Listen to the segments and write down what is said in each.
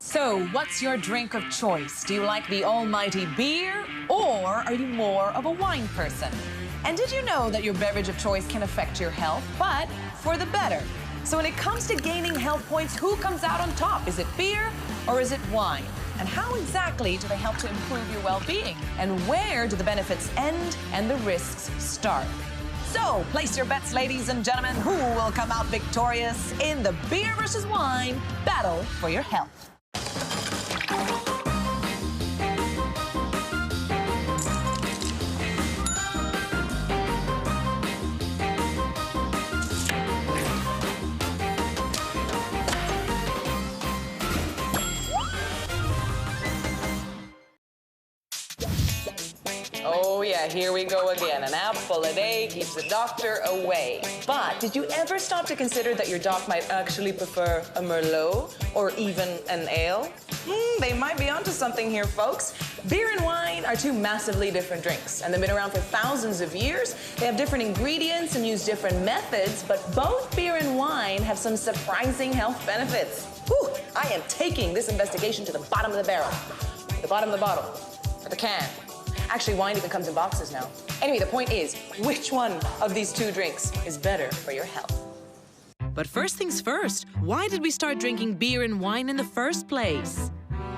So, what's your drink of choice? Do you like the almighty beer, or are you more of a wine person? And did you know that your beverage of choice can affect your health, but for the better? So when it comes to gaining health points, who comes out on top? Is it beer or is it wine? And how exactly do they help to improve your well-being? And where do the benefits end and the risks start? So, place your bets, ladies and gentlemen. Who will come out victorious in the beer versus wine battle for your health? Oh yeah, here we go again. An apple a day keeps the doctor away. But did you ever stop to consider that your doc might actually prefer a Merlot or even an ale? They might be onto something here, folks. Beer and wine are two massively different drinks, and they've been around for thousands of years. They have different ingredients and use different methods, but both beer and wine have some surprising health benefits. Whew, I am taking this investigation to the bottom of the barrel, the bottom of the bottle, or the can. Actually, wine even comes in boxes now. Anyway, the point is, which one of these two drinks is better for your health? But first things first, why did we start drinking beer and wine in the first place?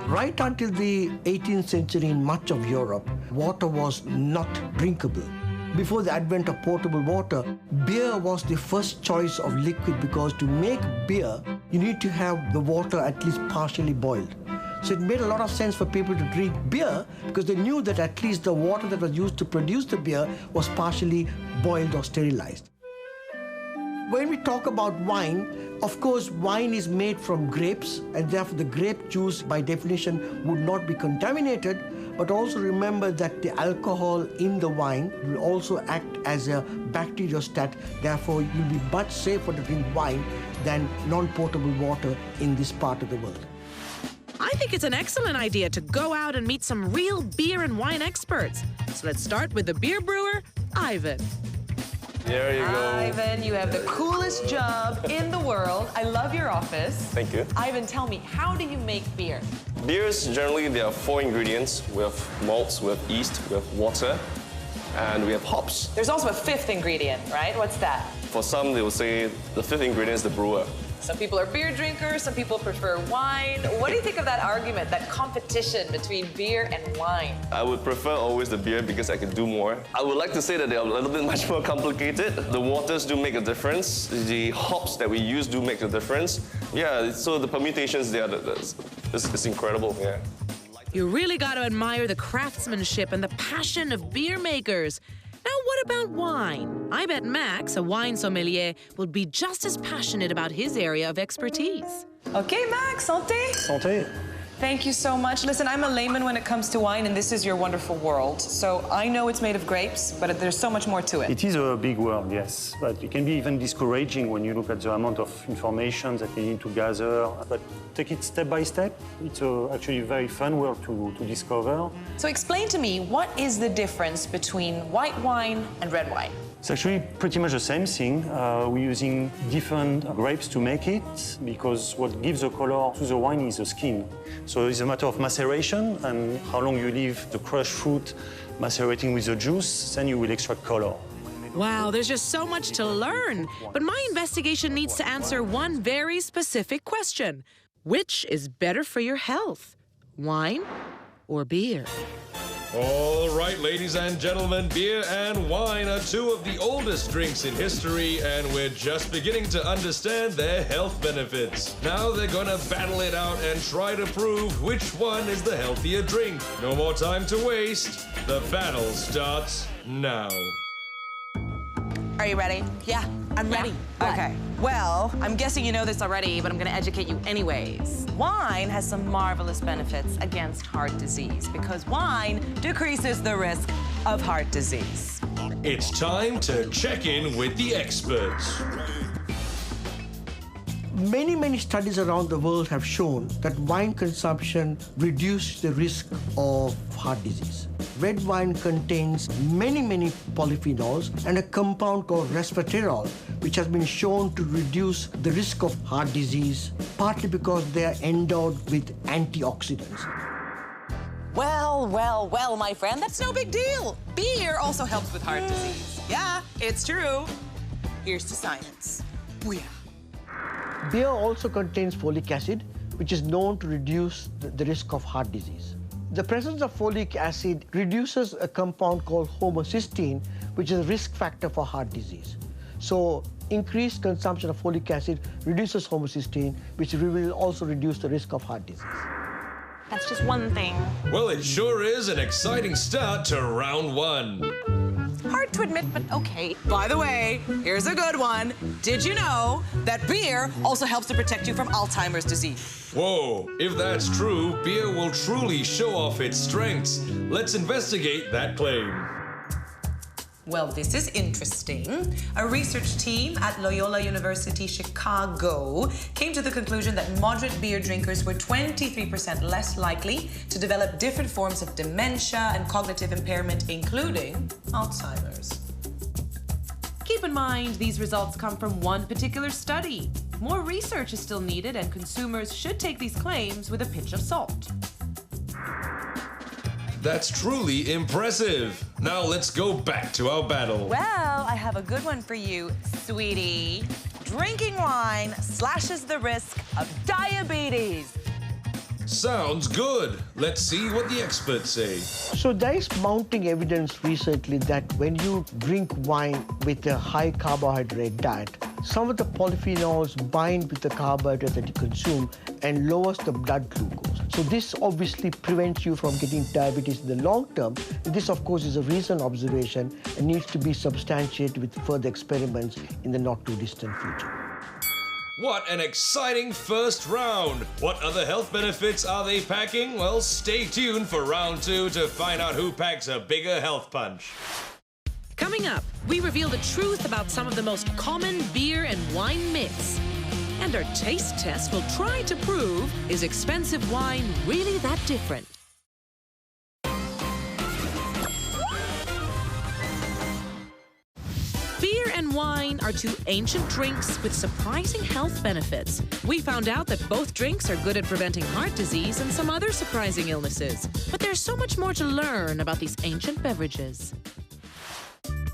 Right until the 18th century in much of Europe, water was not drinkable. Before the advent of potable water, beer was the first choice of liquid because to make beer, you need to have the water at least partially boiled. So it made a lot of sense for people to drink beer because they knew that at least the water that was used to produce the beer was partially boiled or sterilized. When we talk about wine, of course, wine is made from grapes, and therefore the grape juice, by definition, would not be contaminated. But also remember that the alcohol in the wine will also act as a bacteriostat. Therefore, you'll be much safer to drink wine than non-potable water in this part of the world. I think it's an excellent idea to go out and meet some real beer and wine experts. So let's start with the beer brewer, Ivan. There you go. Ivan, you have the coolest job in the world. I love your office. Thank you. Ivan, tell me, how do you make beer? Beers, generally, there are 4 ingredients. We have malts, we have yeast, we have water, and we have hops. There's also a 5th ingredient, right? What's that? For some, they will say the 5th ingredient is the brewer. Some people are beer drinkers, some people prefer wine. What do you think of that argument, that competition between beer and wine? I would prefer always the beer because I can do more. I would like to say that they are a little bit much more complicated. The waters do make a difference. The hops that we use do make a difference. Yeah, so the permutations there, it's incredible, yeah. You really got to admire the craftsmanship and the passion of beer makers. Now, what about wine? I bet Max, a wine sommelier, will be just as passionate about his area of expertise. Okay, Max, santé. Santé. Thank you so much. Listen, I'm a layman when it comes to wine, and this is your wonderful world. So I know it's made of grapes, but there's so much more to it. It is a big world, yes, but it can be even discouraging when you look at the amount of information that you need to gather. But take it step by step. It's actually a very fun world to discover. So explain to me, what is the difference between white wine and red wine? It's actually pretty much the same thing. We're using different grapes to make it because what gives the color to the wine is the skin. So it's a matter of maceration and how long you leave the crushed fruit macerating with the juice, then you will extract color. Wow, there's just so much to learn. But my investigation needs to answer one very specific question. Which is better for your health, wine or beer? All right, ladies and gentlemen, beer and wine are 2 of the oldest drinks in history, and we're just beginning to understand their health benefits. Now they're gonna battle it out and try to prove which one is the healthier drink. No more time to waste. The battle starts now. Are you ready? Yeah, I'm ready. Okay. Well, I'm guessing you know this already, but I'm gonna educate you anyways. Wine has some marvelous benefits against heart disease because wine decreases the risk of heart disease. It's time to check in with the experts. Many studies around the world have shown that wine consumption reduces the risk of heart disease. red wine contains many polyphenols and a compound called resveratrol, which has been shown to reduce the risk of heart disease, partly because they are endowed with antioxidants. Well, my friend, that's no big deal. Beer also helps with heart disease. Yeah, it's true. Here's to science. Oh, yeah. Beer also contains folic acid, which is known to reduce the risk of heart disease. The presence of folic acid reduces a compound called homocysteine, which is a risk factor for heart disease. So increased consumption of folic acid reduces homocysteine, which will also reduce the risk of heart disease. That's just one thing. Well, it sure is an exciting start to round one. Hard to admit, but okay. By the way, here's a good one. Did you know that beer also helps to protect you from Alzheimer's disease? Whoa, if that's true, beer will truly show off its strengths. Let's investigate that claim. Well, this is interesting. A research team at Loyola University Chicago came to the conclusion that moderate beer drinkers were 23% less likely to develop different forms of dementia and cognitive impairment, including Alzheimer's. Keep in mind, these results come from one particular study. More research is still needed, and consumers should take these claims with a pinch of salt. That's truly impressive. Now let's go back to our battle. Well, I have a good one for you, sweetie. Drinking wine slashes the risk of diabetes. Sounds good. Let's see what the experts say. So there is mounting evidence recently that when you drink wine with a high carbohydrate diet, some of the polyphenols bind with the carbohydrate that you consume and lowers the blood glucose. So this obviously prevents you from getting diabetes in the long term. And this, of course, is a recent observation and needs to be substantiated with further experiments in the not too distant future. What an exciting first round! What other health benefits are they packing? Well, stay tuned for round two to find out who packs a bigger health punch. Coming up, we reveal the truth about some of the most common beer and wine myths. And our taste test will try to prove, is expensive wine really that different? Beer and wine are two ancient drinks with surprising health benefits. We found out that both drinks are good at preventing heart disease and some other surprising illnesses. But there's so much more to learn about these ancient beverages.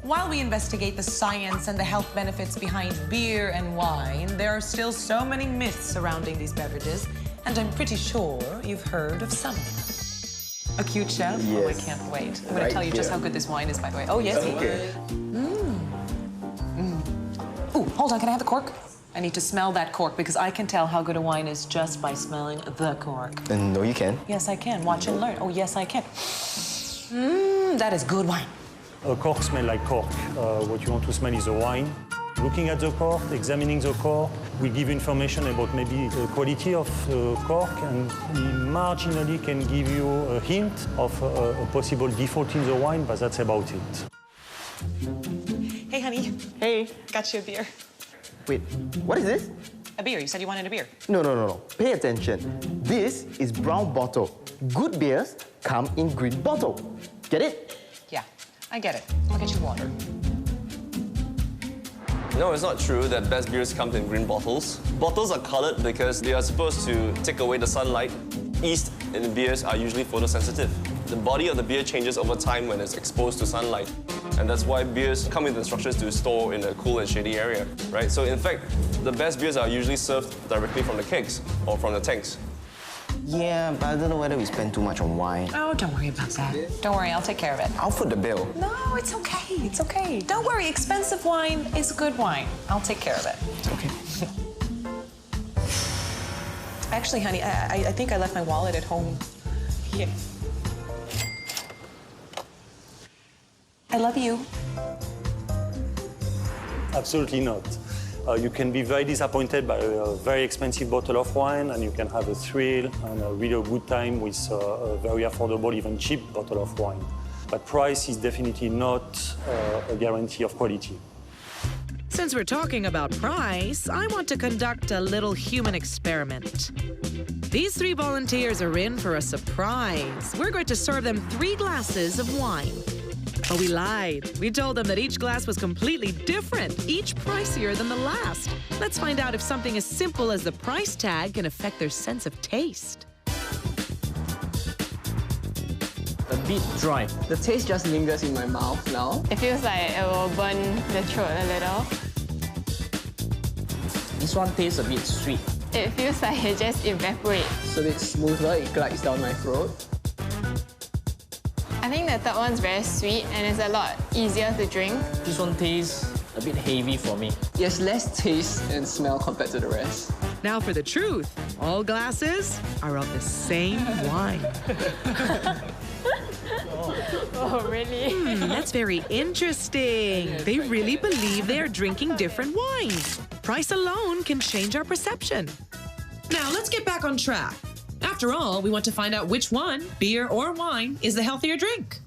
While we investigate the science and the health benefits behind beer and wine, there are still so many myths surrounding these beverages, and I'm pretty sure you've heard of some of them. A cute chef? Yes. Oh, I can't wait. I'm going to tell you just how good this wine is, by the way. Oh, yes. Okay. Ooh, hold on, can I have the cork? I need to smell that cork because I can tell how good a wine is just by smelling the cork. No, you can. Yes, I can. Watch and learn. Oh, yes, I can. That is good wine. A cork smells like cork. What you want to smell is the wine. Looking at the cork, examining the cork, will give you information about maybe the quality of the cork, and marginally can give you a hint of a possible default in the wine, but that's about it. Hey, honey. Hey. Got you a beer. Wait, what is this? A beer. You said you wanted a beer. No. Pay attention. This is brown bottle. Good beers come in green bottle. Get it? Yeah, I get it. I'll get you water. No, it's not true that best beers come in green bottles. Bottles are colored because they are supposed to take away the sunlight. Yeast in beers are usually photosensitive. The body of the beer changes over time when it's exposed to sunlight. And that's why beers come with instructions to store in a cool and shady area, right? So in fact, the best beers are usually served directly from the kegs or from the tanks. Yeah, but I don't know whether we spend too much on wine. Oh, don't worry about that. Don't worry, I'll take care of it. I'll foot the bill. No, it's okay. It's okay. Don't worry, expensive wine is good wine. I'll take care of it. Okay. Actually, honey, I think I left my wallet at home. Here. I love you. Absolutely not. You can be very disappointed by a very expensive bottle of wine, and you can have a thrill and a really good time with a very affordable, even cheap bottle of wine. But price is definitely not a guarantee of quality. Since we're talking about price, I want to conduct a little human experiment. These 3 volunteers are in for a surprise. We're going to serve them 3 glasses of wine. But we lied. We told them that each glass was completely different, each pricier than the last. Let's find out if something as simple as the price tag can affect their sense of taste. A bit dry. The taste just lingers in my mouth now. It feels like it will burn the throat a little. This one tastes a bit sweet. It feels like it just evaporates. It's a bit smoother, it glides down my throat. I think the third one's very sweet and it's a lot easier to drink. This one tastes a bit heavy for me. It has less taste and smell compared to the rest. Now for the truth. All glasses are of the same wine. Oh, really? That's very interesting. They really believe they are drinking different wines. Price alone can change our perception. Now let's get back on track. After all, we want to find out which one, beer or wine, is the healthier drink.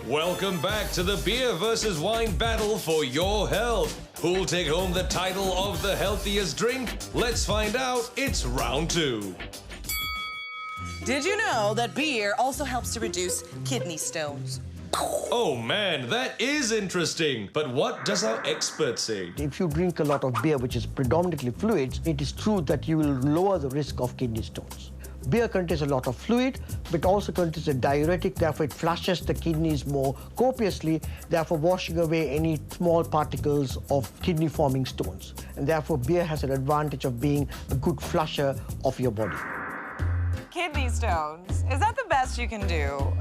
Welcome back to the beer versus wine battle for your health. Who'll take home the title of the healthiest drink? Let's find out. It's round 2. Did you know that beer also helps to reduce kidney stones? Oh man, that is interesting. But what does our expert say? If you drink a lot of beer, which is predominantly fluids, it is true that you will lower the risk of kidney stones. Beer contains a lot of fluid, but also contains a diuretic, therefore it flushes the kidneys more copiously, therefore washing away any small particles of kidney-forming stones. And therefore beer has an advantage of being a good flusher of your body. Kidney stones. Is that the best you can do?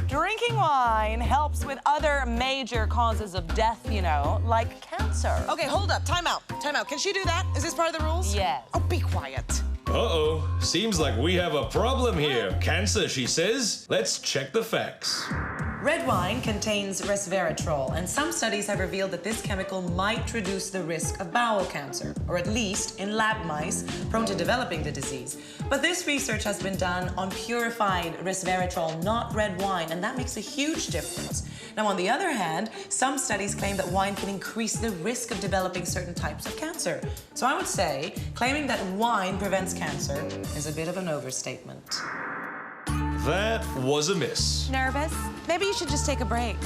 Drinking wine helps with other major causes of death, you know, like cancer. Okay, hold up. Time out. Time out. Can she do that? Is this part of the rules? Yes. Oh, be quiet. Uh-oh, seems like we have a problem here. Cancer, she says. Let's check the facts. Red wine contains resveratrol, and some studies have revealed that this chemical might reduce the risk of bowel cancer, or at least in lab mice prone to developing the disease. But this research has been done on purified resveratrol, not red wine, and that makes a huge difference. Now, on the other hand, some studies claim that wine can increase the risk of developing certain types of cancer. So I would say claiming that wine prevents cancer is a bit of an overstatement. That was a miss. Nervous? Maybe you should just take a break.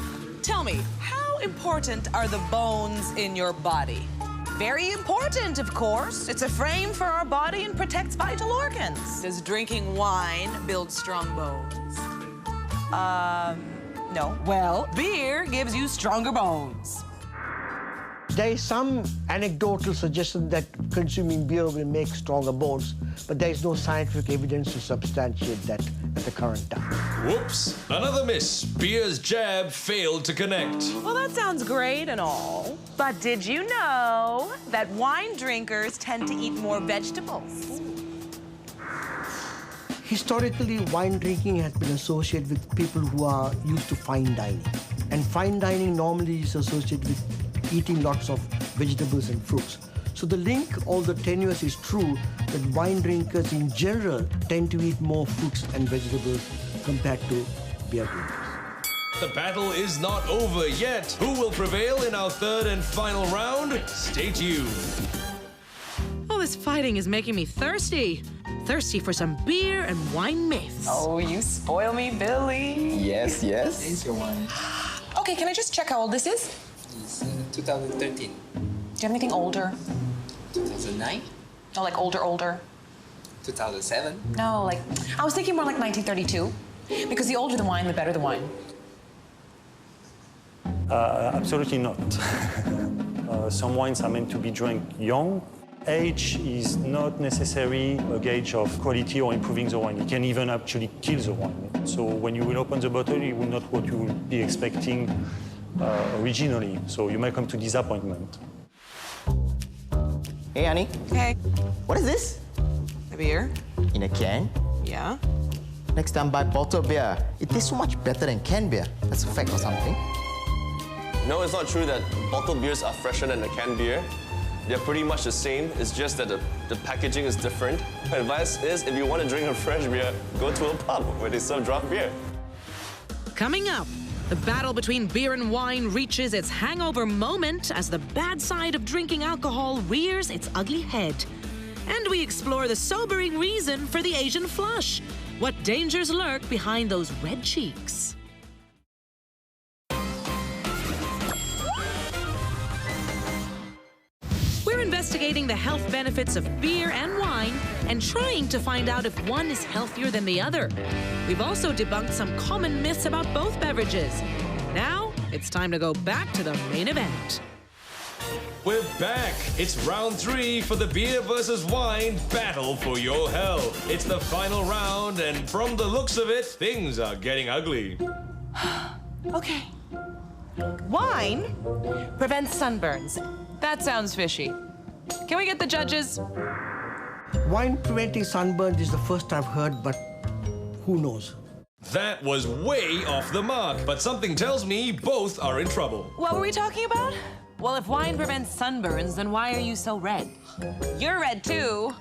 Tell me, how important are the bones in your body? Very important, of course. It's a frame for our body and protects vital organs. Does drinking wine build strong bones? No. Well, beer gives you stronger bones. There is some anecdotal suggestion that consuming beer will make stronger bones, but there is no scientific evidence to substantiate that at the current time. Whoops, another miss. Beer's jab failed to connect. Well, that sounds great and all, but did you know that wine drinkers tend to eat more vegetables? Historically, wine drinking has been associated with people who are used to fine dining. And fine dining normally is associated with eating lots of vegetables and fruits. So the link, although tenuous, is true that wine drinkers in general tend to eat more fruits and vegetables compared to beer drinkers. The battle is not over yet. Who will prevail in our third and final round? Stay tuned. All this fighting is making me thirsty. Thirsty for some beer and wine myths. Oh, you spoil me, Billy. Yes, yes. It's your wine. Okay, can I just check how old this is? It's 2013. Do you have anything older? 2009? No, like older? 2007? No, like, I was thinking more like 1932. Because the older the wine, the better the wine. Absolutely not. Some wines are meant to be drank young. Age is not necessarily a gauge of quality or improving the wine. It can even actually kill the wine. So when you will open the bottle, it will not what you will be expecting originally. So you may come to disappointment. Hey, Annie. Okay. What is this? A beer? In a can? Yeah. Next time buy bottled beer. It tastes so much better than canned beer. That's a fact or something. No, it's not true that bottled beers are fresher than the canned beer. They're pretty much the same. It's just that the packaging is different. My advice is, if you want to drink a fresh beer, go to a pub where they serve draft beer. Coming up, The battle between beer and wine reaches its hangover moment as the bad side of drinking alcohol rears its ugly head. And we explore the sobering reason for the Asian flush. What dangers lurk behind those red cheeks? We're investigating the health benefits of beer and wine and trying to find out if one is healthier than the other. We've also debunked some common myths about both beverages. Now, it's time to go back to the main event. We're back. It's round 3 for the beer versus wine battle for your health. It's the final round, and from the looks of it, things are getting ugly. Okay. Wine prevents sunburns. That sounds fishy. Can we get the judges? Wine preventing sunburn is the first I've heard, but who knows? That was way off the mark, but something tells me both are in trouble. What were we talking about? Well, if wine prevents sunburns, then why are you so red? You're red too.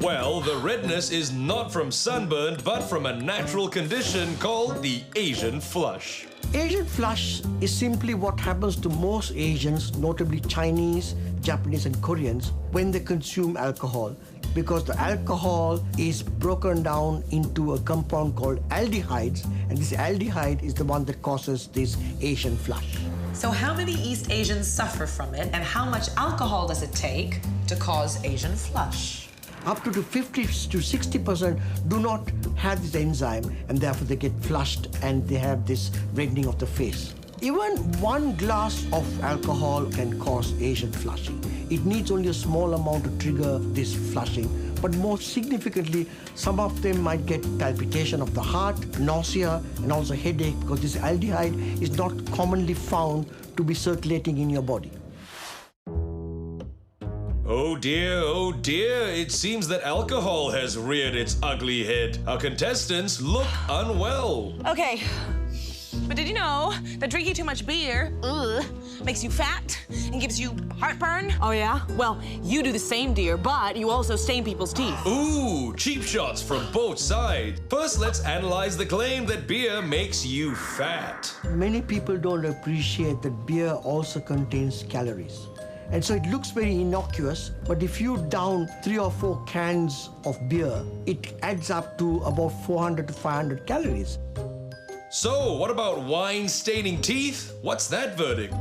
Well, the redness is not from sunburn, but from a natural condition called the Asian flush. Asian flush is simply what happens to most Asians, notably Chinese, Japanese, and Koreans, when they consume alcohol, because the alcohol is broken down into a compound called aldehydes, and this aldehyde is the one that causes this Asian flush. So how many East Asians suffer from it, and how much alcohol does it take to cause Asian flush? Up to 50 to 60% do not have this enzyme, and therefore they get flushed and they have this reddening of the face. Even 1 glass of alcohol can cause Asian flushing. It needs only a small amount to trigger this flushing, but more significantly, some of them might get palpitation of the heart, nausea, and also headache, because this aldehyde is not commonly found to be circulating in your body. Oh dear, it seems that alcohol has reared its ugly head. Our contestants look unwell. Okay. But did you know that drinking too much beer makes you fat and gives you heartburn? Oh yeah? Well, you do the same, dear, but you also stain people's teeth. Ooh, cheap shots from both sides. First, let's analyze the claim that beer makes you fat. Many people don't appreciate that beer also contains calories. And so it looks very innocuous, but if you down 3 or 4 cans of beer, it adds up to about 400 to 500 calories. So, what about wine staining teeth? What's that verdict?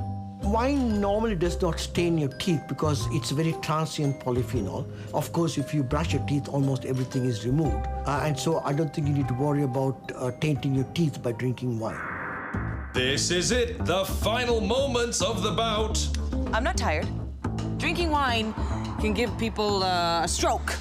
Wine normally does not stain your teeth because it's a very transient polyphenol. Of course, if you brush your teeth, almost everything is removed. And so I don't think you need to worry about tainting your teeth by drinking wine. This is it, the final moments of the bout. I'm not tired. Drinking wine can give people a stroke.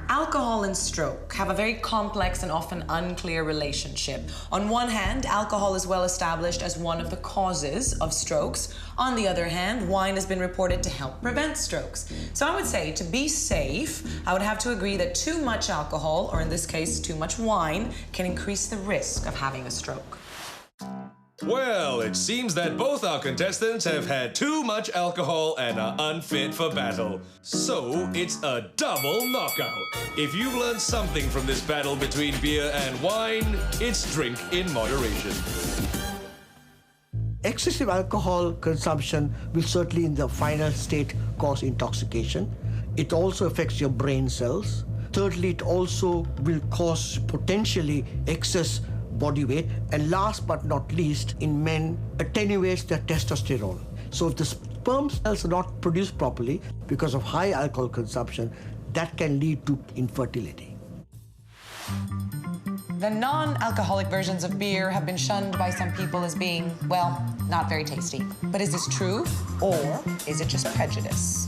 Alcohol and stroke have a very complex and often unclear relationship. On one hand, alcohol is well established as one of the causes of strokes. On the other hand, wine has been reported to help prevent strokes. So I would say, to be safe, I would have to agree that too much alcohol, or in this case, too much wine, can increase the risk of having a stroke. Well, it seems that both our contestants have had too much alcohol and are unfit for battle. So, it's a double knockout. If you've learned something from this battle between beer and wine, it's drink in moderation. Excessive alcohol consumption will certainly in the final state cause intoxication. It also affects your brain cells. Thirdly, it also will cause potentially excess body weight, and last but not least, in men, attenuates their testosterone. So if the sperm cells are not produced properly because of high alcohol consumption, that can lead to infertility. The non-alcoholic versions of beer have been shunned by some people as being, well, not very tasty. But is this true, or is it just prejudice?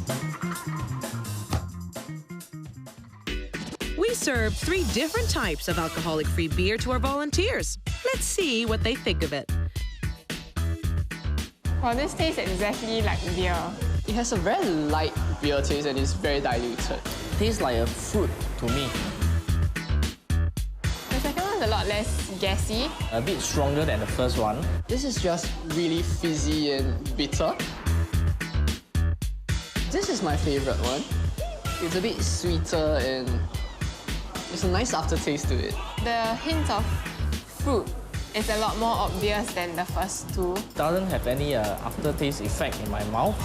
We served 3 different types of alcoholic-free beer to our volunteers. Let's see what they think of it. Well, this tastes exactly like beer. It has a very light beer taste and it's very diluted. Tastes like a fruit to me. The second one's a lot less gassy. A bit stronger than the first one. This is just really fizzy and bitter. This is my favorite one. It's a bit sweeter and It's a nice aftertaste to it. The hint of fruit is a lot more obvious than the first two. Doesn't have any aftertaste effect in my mouth.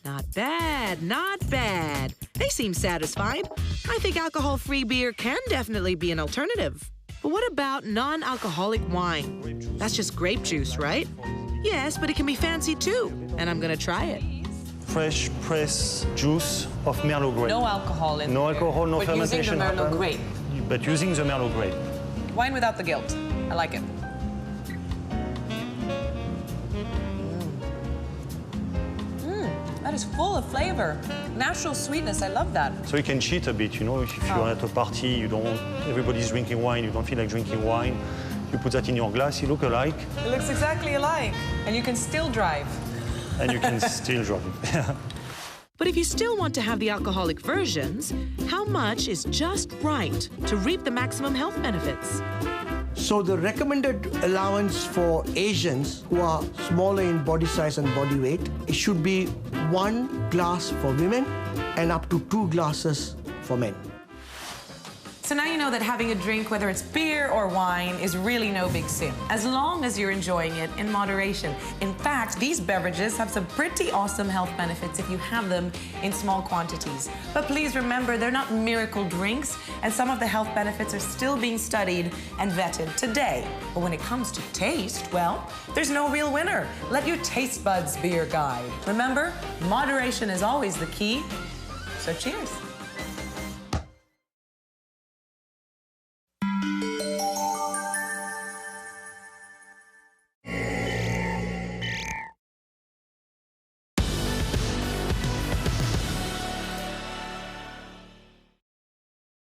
Not bad, not bad. They seem satisfied. I think alcohol-free beer can definitely be an alternative. But what about non-alcoholic wine? That's just grape juice, right? Yes, but it can be fancy too, and I'm gonna try it. Fresh pressed juice of Merlot grape. No alcohol in No there, alcohol, no but fermentation. using the Merlot happen, grape. But using the Merlot grape. Wine without the guilt. I like it. That is full of flavor. Natural sweetness, I love that. So you can cheat a bit, you know, if you're at a party, everybody's drinking wine, you don't feel like drinking wine, you put that in your glass, you look alike. It looks exactly alike, and you can still drive. And you can still drive. But if you still want to have the alcoholic versions, how much is just right to reap the maximum health benefits? So the recommended allowance for Asians who are smaller in body size and body weight, it should be 1 glass for women and up to 2 glasses for men. So now you know that having a drink, whether it's beer or wine, is really no big sin, as long as you're enjoying it in moderation. In fact, these beverages have some pretty awesome health benefits if you have them in small quantities. But please remember, they're not miracle drinks, and some of the health benefits are still being studied and vetted today. But when it comes to taste, well, there's no real winner. Let your taste buds be your guide. Remember, moderation is always the key. So cheers.